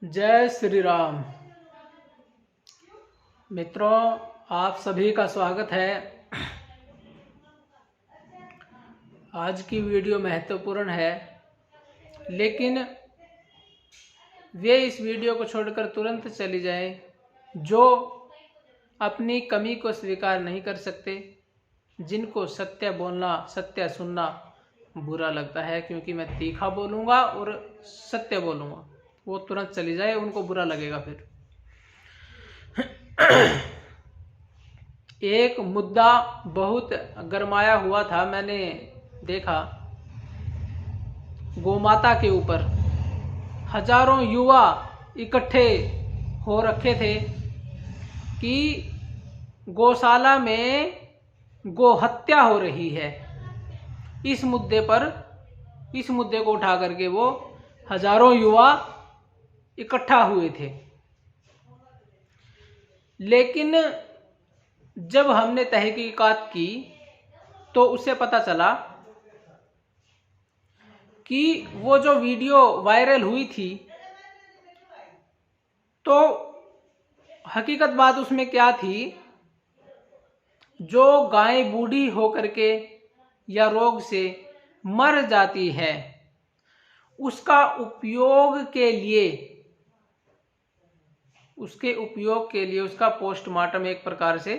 जय श्री राम। मित्रों, आप सभी का स्वागत है। आज की वीडियो महत्वपूर्ण है, लेकिन वे इस वीडियो को छोड़कर तुरंत चली जाएं जो अपनी कमी को स्वीकार नहीं कर सकते, जिनको सत्य बोलना, सत्य सुनना बुरा लगता है। क्योंकि मैं तीखा बोलूँगा और सत्य बोलूँगा, वो तुरंत चली जाए, उनको बुरा लगेगा। फिर एक मुद्दा बहुत गरमाया हुआ था, मैंने देखा। गोमाता के ऊपर हजारों युवा इकट्ठे हो रखे थे कि गौशाला में गो हत्या हो रही है। इस मुद्दे को उठा करके वो हजारों युवा इकट्ठा हुए थे। लेकिन जब हमने तहकीकात की तो उससे पता चला कि वो जो वीडियो वायरल हुई थी, तो हकीकत बात उसमें क्या थी, जो गाय बूढ़ी होकर के या रोग से मर जाती है, उसका उपयोग के लिए उसका पोस्टमार्टम एक प्रकार से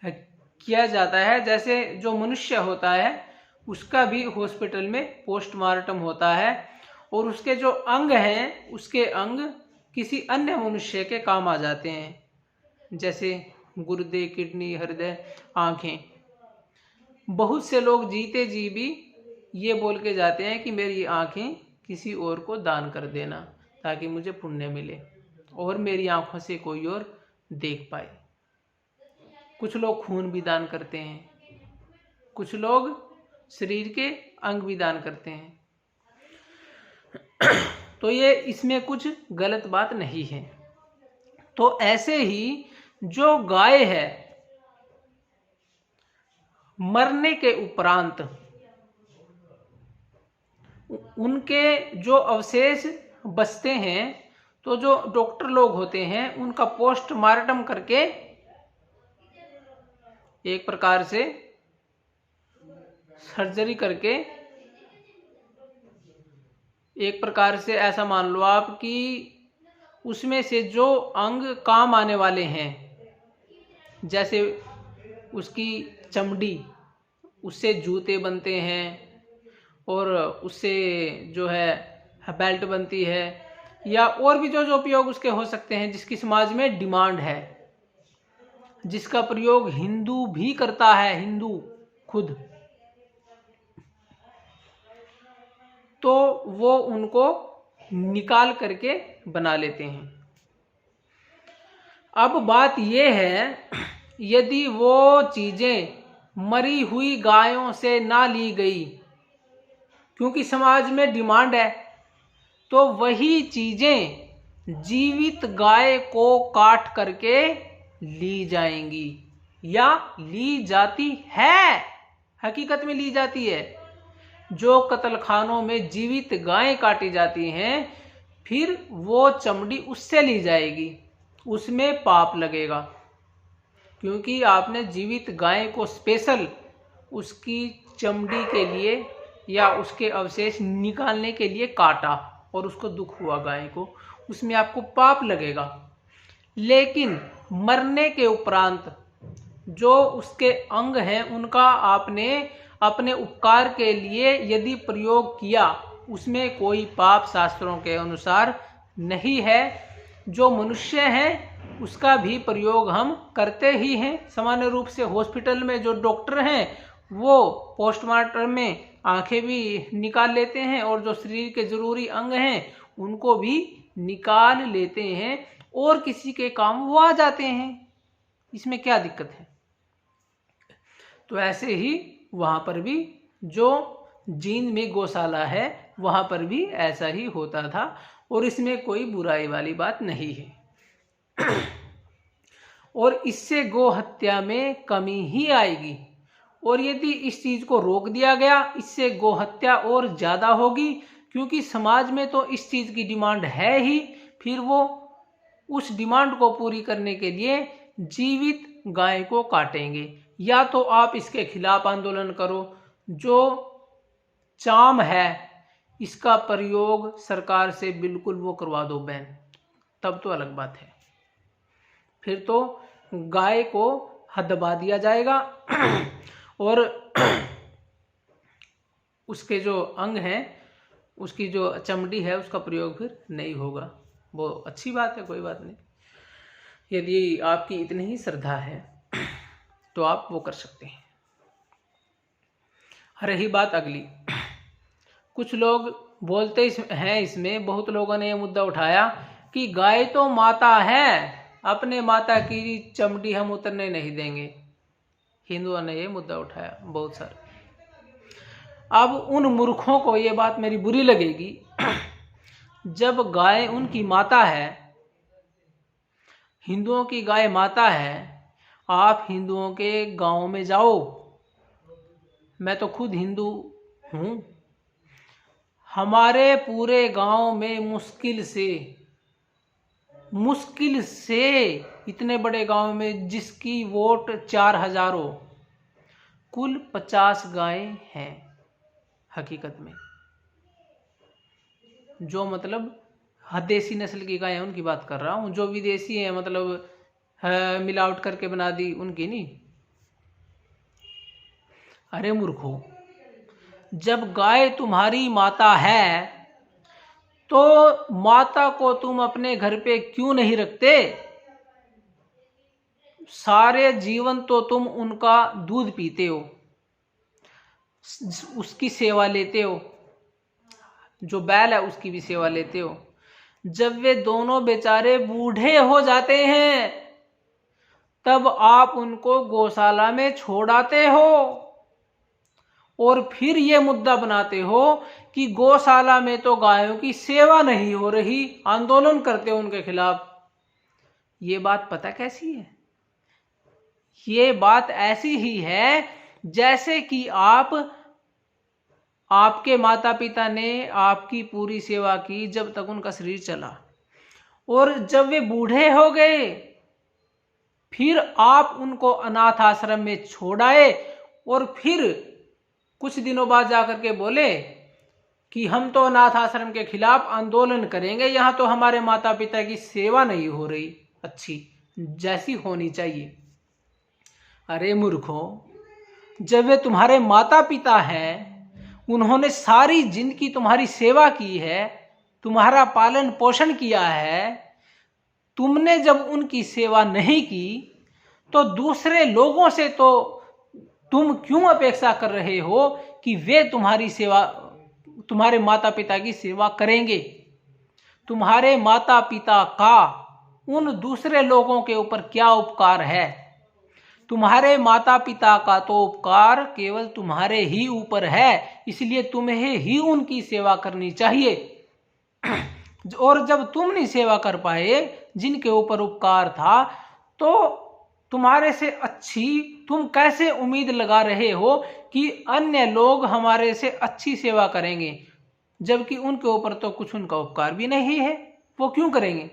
किया जाता है। जैसे जो मनुष्य होता है उसका भी हॉस्पिटल में पोस्टमार्टम होता है, और उसके जो अंग हैं, उसके अंग किसी अन्य मनुष्य के काम आ जाते हैं, जैसे गुर्दे, किडनी, हृदय, आंखें। बहुत से लोग जीते जी भी ये बोल के जाते हैं कि मेरी आंखें किसी और को दान कर देना ताकि मुझे पुण्य मिले और मेरी आंखों से कोई और देख पाए। कुछ लोग खून भी दान करते हैं, कुछ लोग शरीर के अंग भी दान करते हैं। तो ये इसमें कुछ गलत बात नहीं है। तो ऐसे ही जो गाय है, मरने के उपरांत उनके जो अवशेष बचते हैं, तो जो डॉक्टर लोग होते हैं उनका पोस्टमार्टम करके एक प्रकार से सर्जरी करके, एक प्रकार से ऐसा मान लो आप कि उसमें से जो अंग काम आने वाले हैं, जैसे उसकी चमड़ी, उससे जूते बनते हैं और उससे जो है बेल्ट बनती है, या और भी जो उपयोग उसके हो सकते हैं, जिसकी समाज में डिमांड है, जिसका प्रयोग हिंदू भी करता है, हिंदू खुद। तो वो उनको निकाल करके बना लेते हैं। अब बात ये है, यदि वो चीजें मरी हुई गायों से ना ली गई, क्योंकि समाज में डिमांड है, तो वही चीजें जीवित गाय को काट करके ली जाएंगी या ली जाती है। हकीकत में ली जाती है। जो कत्लखानों में जीवित गायें काटी जाती हैं, फिर वो चमड़ी उससे ली जाएगी, उसमें पाप लगेगा, क्योंकि आपने जीवित गाय को स्पेशल उसकी चमड़ी के लिए या उसके अवशेष निकालने के लिए काटा और उसको दुख हुआ गाय को, उसमें आपको पाप लगेगा। लेकिन मरने के उपरांत जो उसके अंग हैं, उनका आपने अपने उपकार के लिए यदि प्रयोग किया, उसमें कोई पाप शास्त्रों के अनुसार नहीं है। जो मनुष्य है उसका भी प्रयोग हम करते ही हैं सामान्य रूप से। हॉस्पिटल में जो डॉक्टर हैं वो पोस्टमार्टम में आंखें भी निकाल लेते हैं, और जो शरीर के जरूरी अंग हैं उनको भी निकाल लेते हैं, और किसी के काम वो आ जाते हैं। इसमें क्या दिक्कत है? तो ऐसे ही वहां पर भी जो जींद में गौशाला है, वहां पर भी ऐसा ही होता था, और इसमें कोई बुराई वाली बात नहीं है। और इससे गौ हत्या में कमी ही आएगी, और यदि इस चीज को रोक दिया गया, इससे गौ हत्या और ज्यादा होगी, क्योंकि समाज में तो इस चीज की डिमांड है ही। फिर वो उस डिमांड को पूरी करने के लिए जीवित गाय को काटेंगे। या तो आप इसके खिलाफ आंदोलन करो, जो चाम है इसका प्रयोग सरकार से बिल्कुल वो करवा दो बैन, तब तो अलग बात है। फिर तो गाय को हदबा दिया जाएगा और उसके जो अंग हैं, उसकी जो चमड़ी है, उसका प्रयोग फिर नहीं होगा। वो अच्छी बात है, कोई बात नहीं। यदि आपकी इतनी ही श्रद्धा है तो आप वो कर सकते हैं। रही बात अगली, कुछ लोग बोलते हैं, इसमें बहुत लोगों ने ये मुद्दा उठाया कि गाय तो माता है, अपने माता की चमड़ी हम उतरने नहीं देंगे। हिंदुओं ने ये मुद्दा उठाया बहुत सारे। अब उन मूर्खों को ये बात मेरी बुरी लगेगी, जब गाय उनकी माता है, हिंदुओं की गाय माता है, आप हिंदुओं के गांव में जाओ, मैं तो खुद हिंदू हूं, हमारे पूरे गांव में मुश्किल से इतने बड़े गांव में जिसकी वोट 4000 हो, कुल 50 गायें हैं हकीकत में, जो मतलब देसी नस्ल की गायें उनकी बात कर रहा हूं, जो विदेशी हैं मतलब मिलावट करके बना दी उनकी नहीं। अरे मूर्खों, जब गाय तुम्हारी माता है तो माता को तुम अपने घर पे क्यों नहीं रखते? सारे जीवन तो तुम उनका दूध पीते हो, उसकी सेवा लेते हो, जो बैल है उसकी भी सेवा लेते हो। जब वे दोनों बेचारे बूढ़े हो जाते हैं तब आप उनको गौशाला में छोड़ आते हो और फिर ये मुद्दा बनाते हो कि गौशाला में तो गायों की सेवा नहीं हो रही, आंदोलन करते हो उनके खिलाफ। ये बात पता कैसी है? ये बात ऐसी ही है जैसे कि आपके माता पिता ने आपकी पूरी सेवा की जब तक उनका शरीर चला, और जब वे बूढ़े हो गए फिर आप उनको अनाथ आश्रम में छोड़ आए और फिर कुछ दिनों बाद जाकर के बोले कि हम तो अनाथ आश्रम के खिलाफ आंदोलन करेंगे, यहां तो हमारे माता पिता की सेवा नहीं हो रही अच्छी जैसी होनी चाहिए। अरे मूर्खों, जब वे तुम्हारे माता पिता हैं, उन्होंने सारी जिंदगी तुम्हारी सेवा की है, तुम्हारा पालन पोषण किया है, तुमने जब उनकी सेवा नहीं की तो दूसरे लोगों से तो तुम क्यों अपेक्षा कर रहे हो कि वे तुम्हारी सेवा, तुम्हारे माता पिता की सेवा करेंगे? तुम्हारे माता पिता का उन दूसरे लोगों के ऊपर क्या उपकार है? तुम्हारे माता पिता का तो उपकार केवल तुम्हारे ही ऊपर है, इसलिए तुम्हें ही उनकी सेवा करनी चाहिए। और जब तुम नहीं सेवा कर पाए जिनके ऊपर उपकार था, तो तुम्हारे से अच्छी तुम कैसे उम्मीद लगा रहे हो कि अन्य लोग हमारे से अच्छी सेवा करेंगे, जबकि उनके ऊपर तो कुछ उनका उपकार भी नहीं है, वो क्यों करेंगे?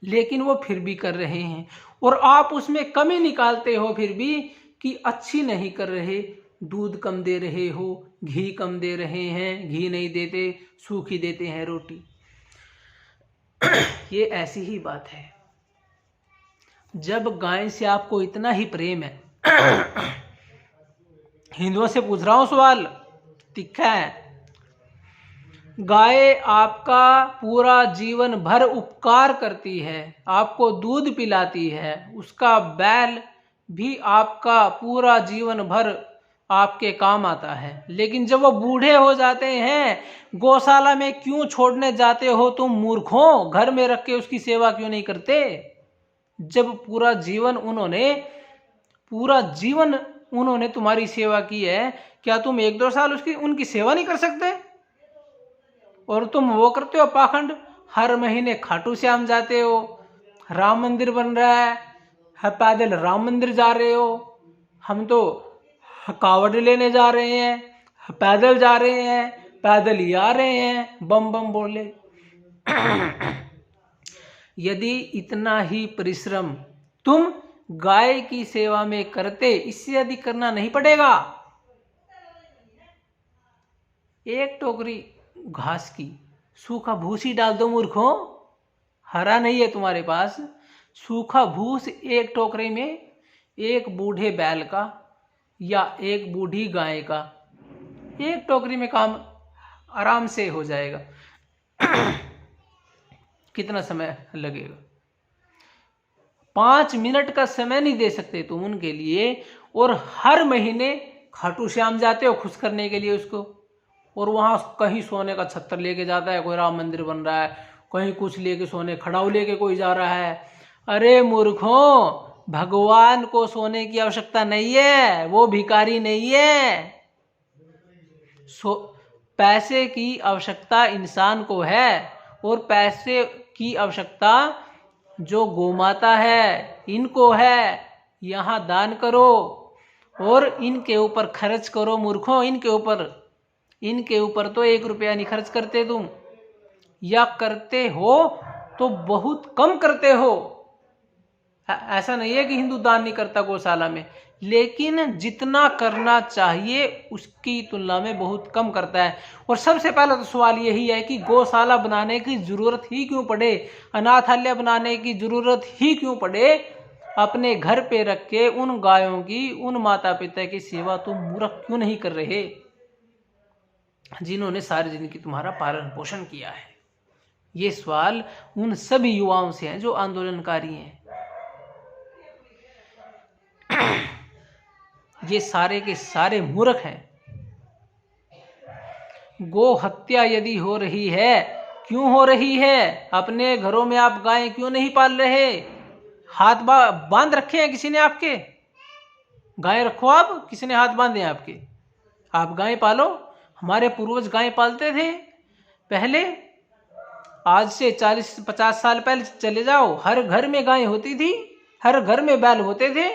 लेकिन वो फिर भी कर रहे हैं और आप उसमें कमी निकालते हो फिर भी कि अच्छी नहीं कर रहे, दूध कम दे रहे हो, घी कम दे रहे हैं, घी नहीं देते, सूखी देते हैं रोटी। ये ऐसी ही बात है। जब गाय से आपको इतना ही प्रेम है, हिंदुओं से पूछ रहा हूं सवाल, तीखा है, गाय आपका पूरा जीवन भर उपकार करती है, आपको दूध पिलाती है, उसका बैल भी आपका पूरा जीवन भर आपके काम आता है, लेकिन जब वो बूढ़े हो जाते हैं गौशाला में क्यों छोड़ने जाते हो तुम मूर्खों? घर में रख के उसकी सेवा क्यों नहीं करते? जब पूरा जीवन उन्होंने तुम्हारी सेवा की है, क्या तुम 1-2 साल उनकी सेवा नहीं कर सकते? और तुम वो करते हो पाखंड, हर महीने खाटू श्याम जाते हो, राम मंदिर बन रहा है, पैदल राम मंदिर जा रहे हो, हम तो कावड़ लेने जा रहे हैं, पैदल जा रहे हैं, पैदल ही आ रहे हैं, बम बम बोले। यदि इतना ही परिश्रम तुम गाय की सेवा में करते, इससे अधिक करना नहीं पड़ेगा। एक टोकरी घास की सूखा भूस ही डाल दो मूर्खों, हरा नहीं है तुम्हारे पास, सूखा भूस एक टोकरी में एक बूढ़े बैल का या एक बूढ़ी गाय का, एक टोकरी में काम आराम से हो जाएगा। कितना समय लगेगा? 5 मिनट का समय नहीं दे सकते तुम उनके लिए, और हर महीने खाटू श्याम जाते हो खुश करने के लिए उसको, और वहां कहीं सोने का छत्तर लेके जाता है, कोई राम मंदिर बन रहा है, कहीं कुछ लेके सोने खड़ाऊ लेके कोई जा रहा है। अरे मूर्खों, भगवान को सोने की आवश्यकता नहीं है, वो भिखारी नहीं है। पैसे की आवश्यकता इंसान को है, और पैसे की आवश्यकता जो गोमाता है इनको है। यहाँ दान करो और इनके ऊपर खर्च करो मूर्खों, इनके ऊपर तो 1 रुपया नहीं खर्च करते तुम, या करते हो तो बहुत कम करते हो। ऐसा नहीं है कि हिंदू दान नहीं करता गौशाला में, लेकिन जितना करना चाहिए उसकी तुलना में बहुत कम करता है। और सबसे पहला तो सवाल यही है कि गौशाला बनाने की जरूरत ही क्यों पड़े, अनाथालय बनाने की जरूरत ही क्यों पड़े। अपने घर पे रख के उन गायों की, उन माता पिता की सेवा तुम मूर्ख क्यों नहीं कर रहे, जिन्होंने सारी जिंदगी तुम्हारा पालन पोषण किया है। ये सवाल उन सभी युवाओं से हैं जो आंदोलनकारी हैं। ये सारे के सारे मूर्ख हैं। गो हत्या यदि हो रही है, क्यों हो रही है? अपने घरों में आप गायें क्यों नहीं पाल रहे? हाथ बांध रखे हैं किसी ने आपके? गाय रखो आप, किसी ने हाथ बांधे हैं आपके? आप गाय पालो। हमारे पूर्वज गाय पालते थे पहले, आज से 40-50 साल पहले चले जाओ, हर घर में गाय होती थी, हर घर में बैल होते थे।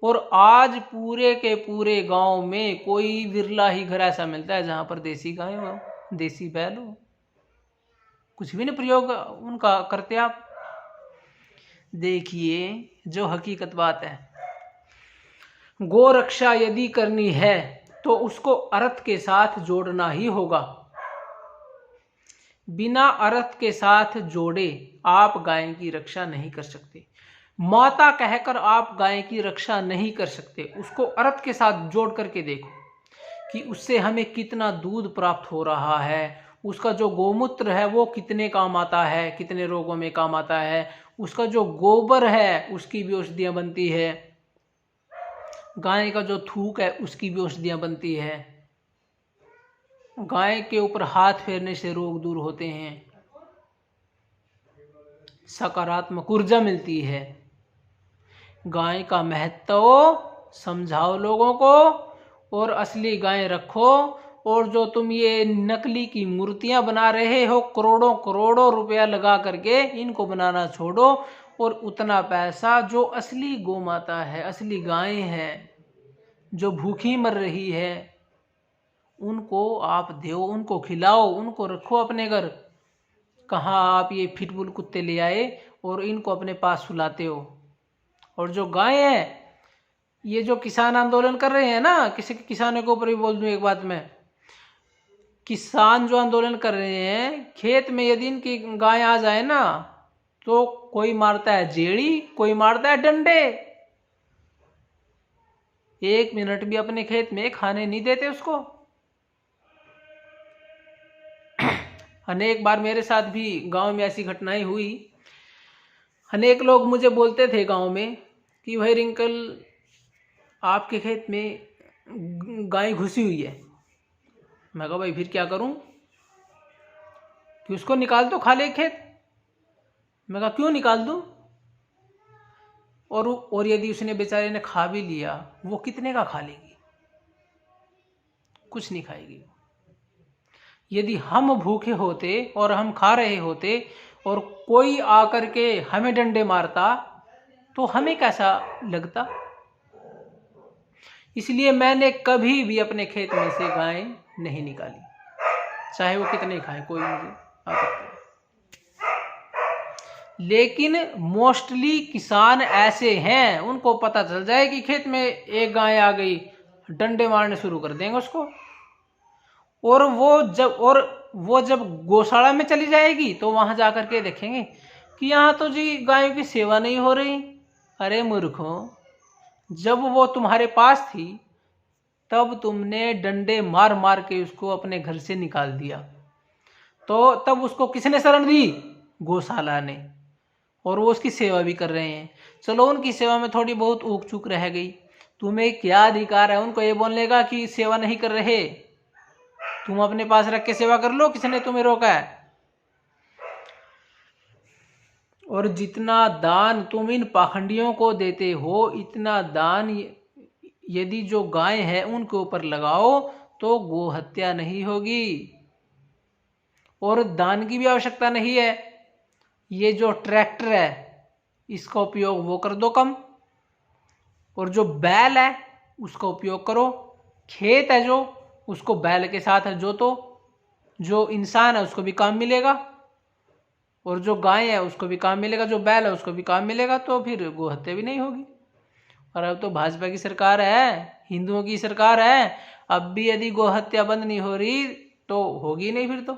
और आज पूरे के पूरे गांव में कोई विरला ही घर ऐसा मिलता है जहां पर देसी गाय हो, देसी बैल हो। कुछ भी नहीं प्रयोग उनका करते आप। देखिए जो हकीकत बात है, गो रक्षा यदि करनी है तो उसको अर्थ के साथ जोड़ना ही होगा। बिना अर्थ के साथ जोड़े आप गाय की रक्षा नहीं कर सकते। माता कहकर आप गाय की रक्षा नहीं कर सकते। उसको अर्थ के साथ जोड़ करके देखो कि उससे हमें कितना दूध प्राप्त हो रहा है, उसका जो गोमूत्र है वो कितने काम आता है, कितने रोगों में काम आता है, उसका जो गोबर है उसकी भी औषधियाँ बनती है, गाय का जो थूक है उसकी भी औषधियाँ बनती है, गाय के ऊपर हाथ फेरने से रोग दूर होते हैं, सकारात्मक ऊर्जा मिलती है। गाय का महत्व समझाओ लोगों को, और असली गाय रखो। और जो तुम ये नकली की मूर्तियां बना रहे हो करोड़ों करोड़ों रुपया लगा करके, इनको बनाना छोड़ो, और उतना पैसा जो असली गौ माता है, असली गाय है जो भूखी मर रही है, उनको आप दो, उनको खिलाओ, उनको रखो अपने घर। कहाँ आप ये फिटबुल कुत्ते ले आए और इनको अपने पास सुलाते हो। और जो गाय है, ये जो किसान आंदोलन कर रहे हैं ना, किसी के किसानों के ऊपर भी बोल दूं एक बात में, किसान जो आंदोलन कर रहे हैं, खेत में यदि इनकी गाय आ जाए ना तो कोई मारता है जेड़ी, कोई मारता है डंडे। 1 मिनट भी अपने खेत में खाने नहीं देते उसको। अनेक बार मेरे साथ भी गांव में ऐसी घटनाएं हुई। अनेक लोग मुझे बोलते थे गांव में कि भाई रिंकल, आपके खेत में गाय घुसी हुई है। मैं कहा भाई फिर क्या करूं, कि उसको निकाल तो खा ले खेत। मैं कहा क्यों निकाल दूं, और यदि उसने बेचारे ने खा भी लिया, वो कितने का खा लेगी? कुछ नहीं खाएगी। यदि हम भूखे होते और हम खा रहे होते और कोई आकर के हमें डंडे मारता तो हमें कैसा लगता? इसलिए मैंने कभी भी अपने खेत में से गाय नहीं निकाली, चाहे वो कितने खाए, कोई मुझे लेकिन मोस्टली किसान ऐसे हैं, उनको पता चल जाए कि खेत में एक गाय आ गई, डंडे मारने शुरू कर देंगे उसको। और वो जब गौशाला में चली जाएगी तो वहां जाकर के देखेंगे कि यहाँ तो जी गायों की सेवा नहीं हो रही। अरे मूर्खों, जब वो तुम्हारे पास थी तब तुमने डंडे मार मार के उसको अपने घर से निकाल दिया, तो तब उसको किसने शरण दी? गौशाला ने। और वो उसकी सेवा भी कर रहे हैं। चलो उनकी सेवा में थोड़ी बहुत ऊक चूक रह गई, तुम्हें क्या अधिकार है उनको ये बोलने का कि सेवा नहीं कर रहे? तुम अपने पास रख के सेवा कर लो, किसने तुम्हें रोका है? और जितना दान तुम इन पाखंडियों को देते हो, इतना दान यदि जो गाय है उनके ऊपर लगाओ तो गो हत्या नहीं होगी और दान की भी आवश्यकता नहीं है। ये जो ट्रैक्टर है इसका उपयोग वो कर दो कम, और जो बैल है उसका उपयोग करो। खेत है जो, उसको बैल के साथ है जोतो, जो इंसान है उसको भी काम मिलेगा, और जो गाय है उसको भी काम मिलेगा, जो बैल है उसको भी काम मिलेगा, तो फिर गो हत्या भी नहीं होगी। और अब तो भाजपा की सरकार है, हिंदुओं की सरकार है, अब भी यदि गो हत्या बंद नहीं हो रही तो होगी नहीं फिर तो।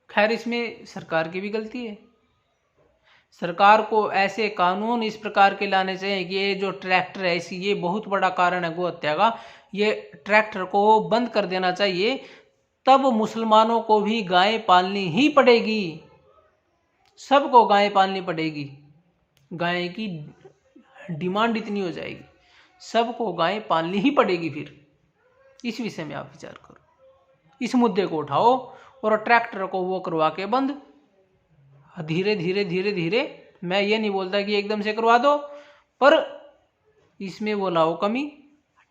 खैर, इसमें सरकार की भी गलती है। सरकार को ऐसे कानून इस प्रकार के लाने चाहिए कि ये जो ट्रैक्टर है ये बहुत बड़ा कारण है गो हत्या का, ये ट्रैक्टर को बंद कर देना चाहिए। तब मुसलमानों को भी गाय पालनी ही पड़ेगी, सबको गाय पालनी पड़ेगी। गाय की डिमांड इतनी हो जाएगी, सबको गाय पालनी ही पड़ेगी। फिर इस विषय में आप विचार करो, इस मुद्दे को उठाओ और ट्रैक्टर को वो करवा के बंद, धीरे धीरे धीरे धीरे। मैं ये नहीं बोलता कि एकदम से करवा दो, पर इसमें वो लाओ कमी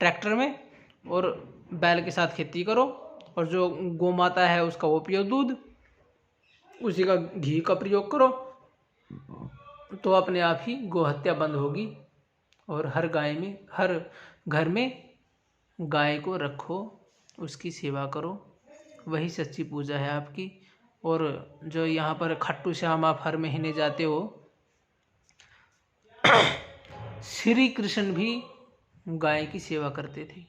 ट्रैक्टर में, और बैल के साथ खेती करो, और जो गौ माता है उसका वो पियो दूध, उसी का घी का प्रयोग करो, तो अपने आप ही गौ हत्या बंद होगी। और हर घर में गाय को रखो, उसकी सेवा करो, वही सच्ची पूजा है आपकी। और जो यहाँ पर खट्टू श्याम आप हर महीने जाते हो, श्री कृष्ण भी गाय की सेवा करते थे,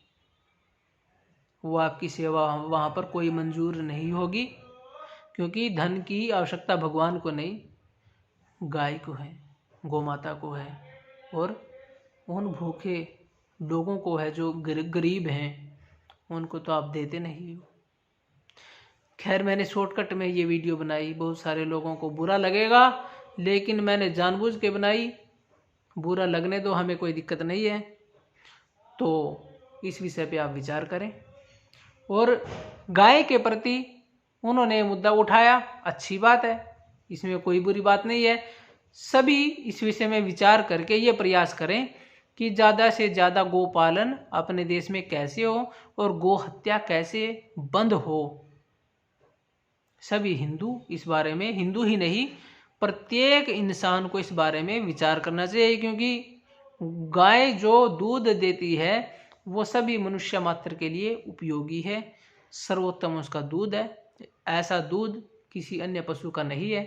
वो आपकी सेवा वहाँ पर कोई मंजूर नहीं होगी, क्योंकि धन की आवश्यकता भगवान को नहीं, गाय को है, गौ माता को है, और उन भूखे लोगों को है जो गरीब हैं, उनको तो आप देते नहीं हो। खैर, मैंने शॉर्टकट में ये वीडियो बनाई, बहुत सारे लोगों को बुरा लगेगा, लेकिन मैंने जानबूझ के बनाई। बुरा लगने दो, हमें कोई दिक्कत नहीं है। तो इस विषय पे आप विचार करें। और गाय के प्रति उन्होंने मुद्दा उठाया, अच्छी बात है, इसमें कोई बुरी बात नहीं है। सभी इस विषय में विचार करके ये प्रयास करें कि ज़्यादा से ज़्यादा गोपालन अपने देश में कैसे हो और गो हत्या कैसे बंद हो। सभी हिंदू इस बारे में, हिंदू ही नहीं, प्रत्येक इंसान को इस बारे में विचार करना चाहिए, क्योंकि गाय जो दूध देती है वो सभी मनुष्य मात्र के लिए उपयोगी है, सर्वोत्तम उसका दूध है। ऐसा दूध किसी अन्य पशु का नहीं है,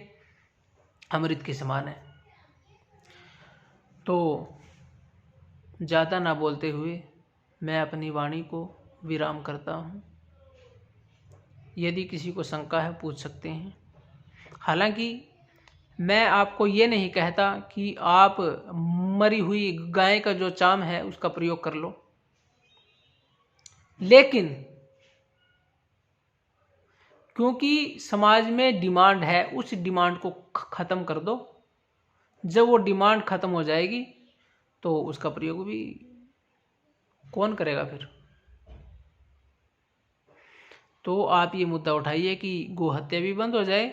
अमृत के समान है। तो ज़्यादा ना बोलते हुए मैं अपनी वाणी को विराम करता हूँ। यदि किसी को शंका है पूछ सकते हैं। हालांकि मैं आपको ये नहीं कहता कि आप मरी हुई गाय का जो चाम है उसका प्रयोग कर लो, लेकिन क्योंकि समाज में डिमांड है, उस डिमांड को ख़त्म कर दो। जब वो डिमांड ख़त्म हो जाएगी तो उसका प्रयोग भी कौन करेगा फिर। तो आप ये मुद्दा उठाइए कि गो हत्या भी बंद हो जाए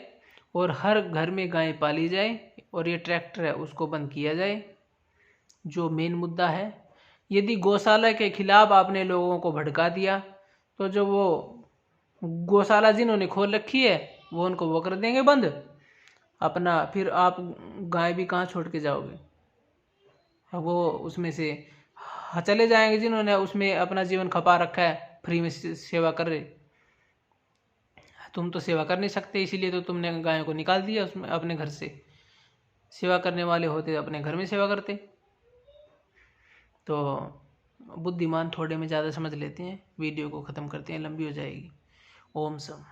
और हर घर में गाय पाली जाए, और ये ट्रैक्टर है उसको बंद किया जाए, जो मेन मुद्दा है। यदि गौशाला के खिलाफ आपने लोगों को भड़का दिया तो जो वो गौशाला जिन्होंने खोल रखी है वो उनको वो कर देंगे बंद अपना, फिर आप गाय भी कहाँ छोड़ के जाओगे। अब वो उसमें से चले जाएंगे जिन्होंने उसमें अपना जीवन खपा रखा है, फ्री में सेवा कर रहे। तुम तो सेवा कर नहीं सकते, इसीलिए तो तुमने गायों को निकाल दिया उसमें अपने घर से। सेवा करने वाले होते तो अपने घर में सेवा करते। तो बुद्धिमान थोड़े में ज़्यादा समझ लेते हैं। वीडियो को ख़त्म करते हैं, लंबी हो जाएगी। ओम सम।